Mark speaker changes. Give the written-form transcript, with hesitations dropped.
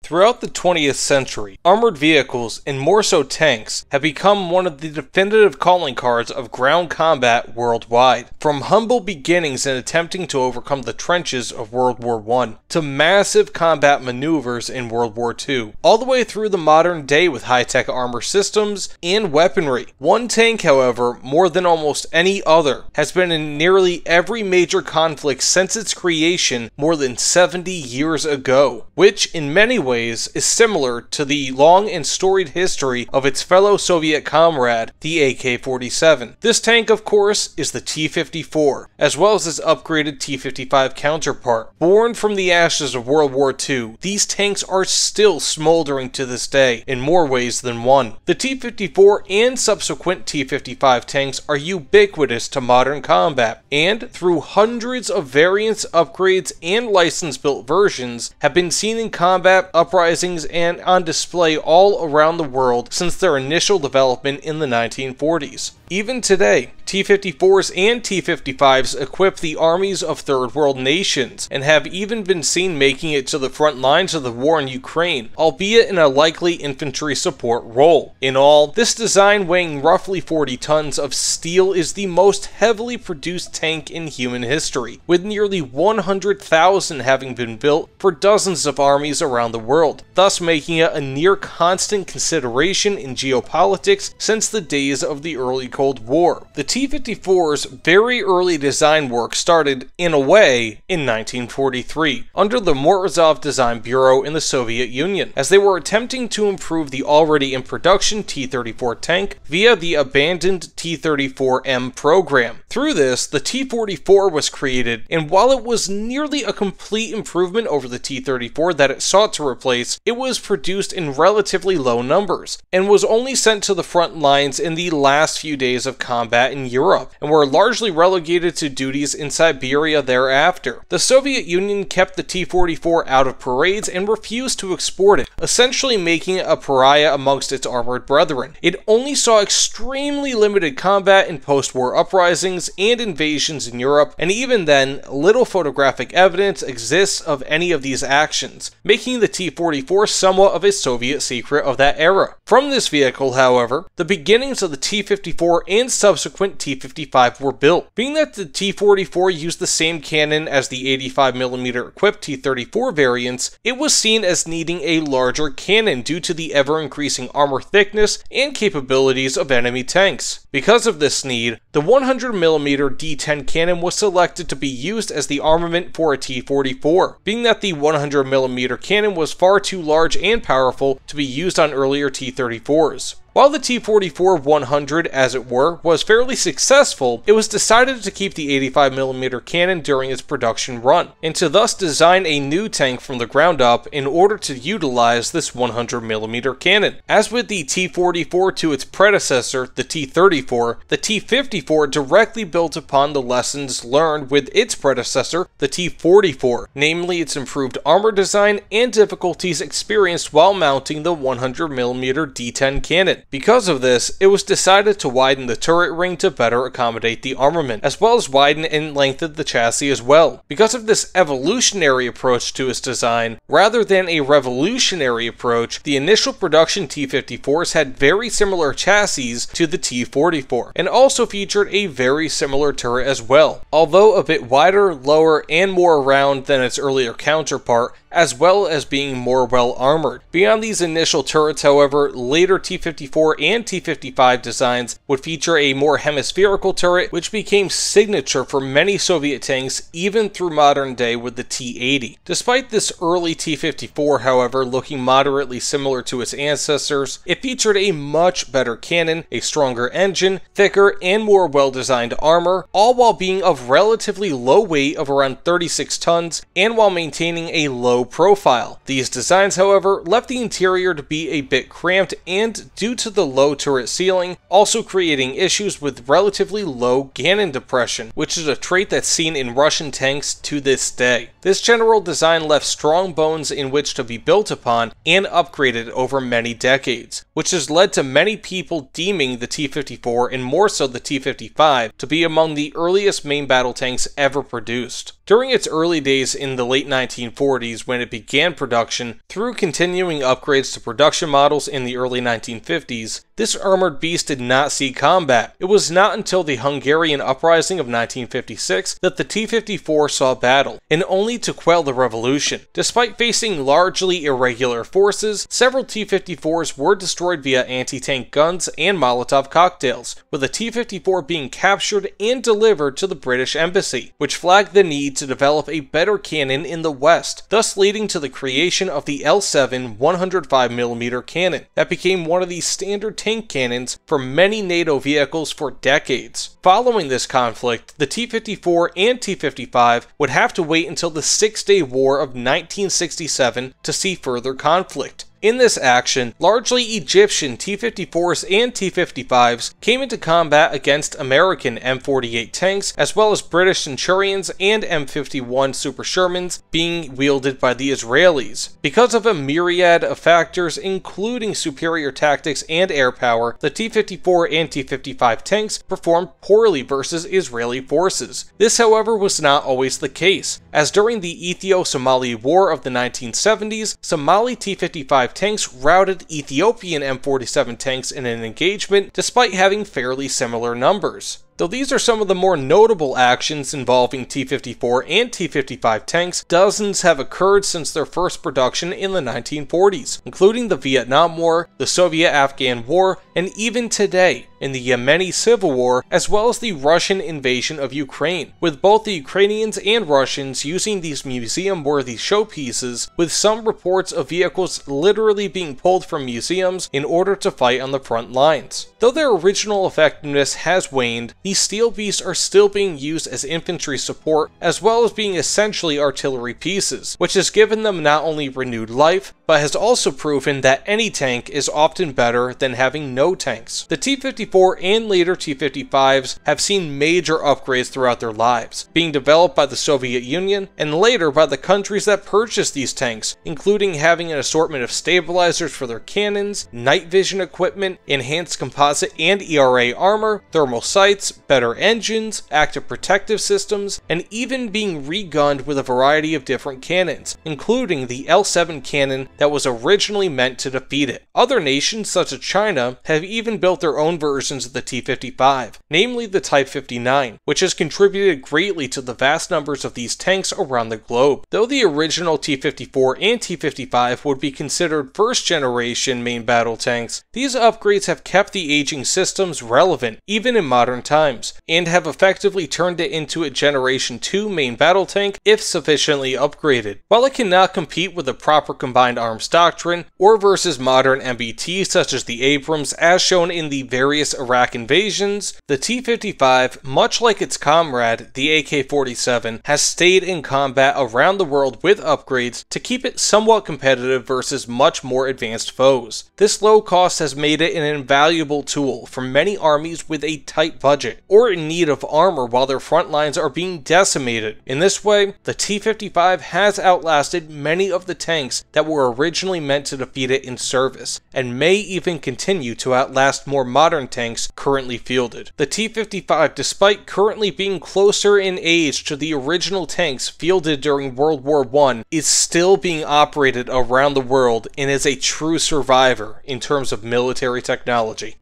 Speaker 1: Throughout the 20th century, armored vehicles, and more so tanks, have become one of the definitive calling cards of ground combat worldwide. From humble beginnings in attempting to overcome the trenches of World War I, to massive combat maneuvers in World War II, all the way through the modern day with high-tech armor systems and weaponry. One tank, however, more than almost any other, has been in nearly every major conflict since its creation more than 70 years ago, which in many ways is similar to the long and storied history of its fellow Soviet comrade, the AK-47. This tank, of course, is the T-54, as well as its upgraded T-55 counterpart. Born from the ashes of World War II, these tanks are still smoldering to this day, in more ways than one. The T-54 and subsequent T-55 tanks are ubiquitous to modern combat, and through hundreds of variants, upgrades, and license-built versions, have been seen in combat, uprisings, and on display all around the world since their initial development in the 1940s. Even today, T-54s and T-55s equip the armies of third world nations, and have even been seen making it to the front lines of the war in Ukraine, albeit in a likely infantry support role. In all, this design weighing roughly 40 tons of steel is the most heavily produced tank in human history, with nearly 100,000 having been built for dozens of armies around the world, thus making it a near constant consideration in geopolitics since the days of the early Cold War. The T-54's very early design work started, in a way, in 1943, under the Morozov Design Bureau in the Soviet Union, as they were attempting to improve the already in production T-34 tank via the abandoned T-34M program. Through this, the T-44 was created, and while it was nearly a complete improvement over the T-34 that it sought to replace, it was produced in relatively low numbers, and was only sent to the front lines in the last few days of combat in Europe, and were largely relegated to duties in Siberia thereafter. The Soviet Union kept the T-44 out of parades and refused to export it, essentially making it a pariah amongst its armored brethren. It only saw extremely limited combat in post-war uprisings and invasions in Europe, and even then, little photographic evidence exists of any of these actions, making the T-44 somewhat of a Soviet secret of that era. From this vehicle, however, the beginnings of the T-54 and subsequent T-55 were built. Being that the T-44 used the same cannon as the 85mm equipped T-34 variants, it was seen as needing a larger cannon due to the ever-increasing armor thickness and capabilities of enemy tanks. Because of this need, the 100mm D-10 cannon was selected to be used as the armament for a T-44, being that the 100mm cannon was far too large and powerful to be used on earlier T-34s. While the T-44-100, as it were, was fairly successful, it was decided to keep the 85mm cannon during its production run, and to thus design a new tank from the ground up in order to utilize this 100mm cannon. As with the T-44 to its predecessor, the T-34, the T-54 directly built upon the lessons learned with its predecessor, the T-44, namely its improved armor design and difficulties experienced while mounting the 100mm D-10 cannon. Because of this, it was decided to widen the turret ring to better accommodate the armament, as well as widen and lengthen the chassis as well. Because of this evolutionary approach to its design, rather than a revolutionary approach, the initial production T-54s had very similar chassis to the T-44, and also featured a very similar turret as well, although a bit wider, lower, and more round than its earlier counterpart, as well as being more well armored. Beyond these initial turrets, however, later T-54 and T-55 designs would feature a more hemispherical turret, which became signature for many Soviet tanks even through modern day with the T-80. Despite this early T-54, however, looking moderately similar to its ancestors, it featured a much better cannon, a stronger engine, thicker and more well-designed armor, all while being of relatively low weight of around 36 tons, and while maintaining a low profile. These designs, however, left the interior to be a bit cramped, and due to the low turret ceiling, also creating issues with relatively low cannon depression, which is a trait that's seen in Russian tanks to this day. This general design left strong bones in which to be built upon and upgraded over many decades, which has led to many people deeming the T-54 and more so the T-55 to be among the earliest main battle tanks ever produced. During its early days in the late 1940s when it began production, through continuing upgrades to production models in the early 1950s, this armored beast did not see combat. It was not until the Hungarian uprising of 1956 that the T-54 saw battle, and only to quell the revolution. Despite facing largely irregular forces, several T-54s were destroyed via anti-tank guns and Molotov cocktails, with the T-54 being captured and delivered to the British Embassy, which flagged the need to develop a better cannon in the West, thus leading to the creation of the L7 105mm cannon that became one of the standard tank cannons for many NATO vehicles for decades. Following this conflict, the T-54 and T-55 would have to wait until the Six-Day War of 1967 to see further conflict. In this action, largely Egyptian T-54s and T-55s came into combat against American M48 tanks, as well as British Centurions and M51 Super Shermans being wielded by the Israelis. Because of a myriad of factors, including superior tactics and air power, the T-54 and T-55 tanks performed poorly versus Israeli forces. This, however, was not always the case, as during the Ethio-Somali War of the 1970s, Somali T-55 tanks routed Ethiopian M47 tanks in an engagement despite having fairly similar numbers. Though these are some of the more notable actions involving T-54 and T-55 tanks, dozens have occurred since their first production in the 1940s, including the Vietnam War, the Soviet-Afghan War, and even today, in the Yemeni Civil War, as well as the Russian invasion of Ukraine, with both the Ukrainians and Russians using these museum-worthy showpieces, with some reports of vehicles literally being pulled from museums in order to fight on the front lines. Though their original effectiveness has waned, these steel beasts are still being used as infantry support, as well as being essentially artillery pieces, which has given them not only renewed life, but has also proven that any tank is often better than having no tanks. The T-54 and later T-55s have seen major upgrades throughout their lives, being developed by the Soviet Union and later by the countries that purchased these tanks, including having an assortment of stabilizers for their cannons, night vision equipment, enhanced composite and ERA armor, thermal sights, better engines, active protective systems, and even being re-gunned with a variety of different cannons, including the L7 cannon that was originally meant to defeat it. Other nations, such as China, have even built their own versions of the T-55, namely the Type 59, which has contributed greatly to the vast numbers of these tanks around the globe. Though the original T-54 and T-55 would be considered first-generation main battle tanks, these upgrades have kept the aging systems relevant, even in modern times, and have effectively turned it into a Generation 2 main battle tank if sufficiently upgraded. While it cannot compete with the proper combined arms doctrine, or versus modern MBT such as the Abrams as shown in the various Iraq invasions, the T-55, much like its comrade, the AK-47, has stayed in combat around the world with upgrades to keep it somewhat competitive versus much more advanced foes. This low cost has made it an invaluable tool for many armies with a tight budget, or in need of armor while their front lines are being decimated. In this way, the T-55 has outlasted many of the tanks that were originally meant to defeat it in service, and may even continue to outlast more modern tanks currently fielded. The T-55, despite currently being closer in age to the original tanks fielded during World War I, is still being operated around the world and is a true survivor in terms of military technology.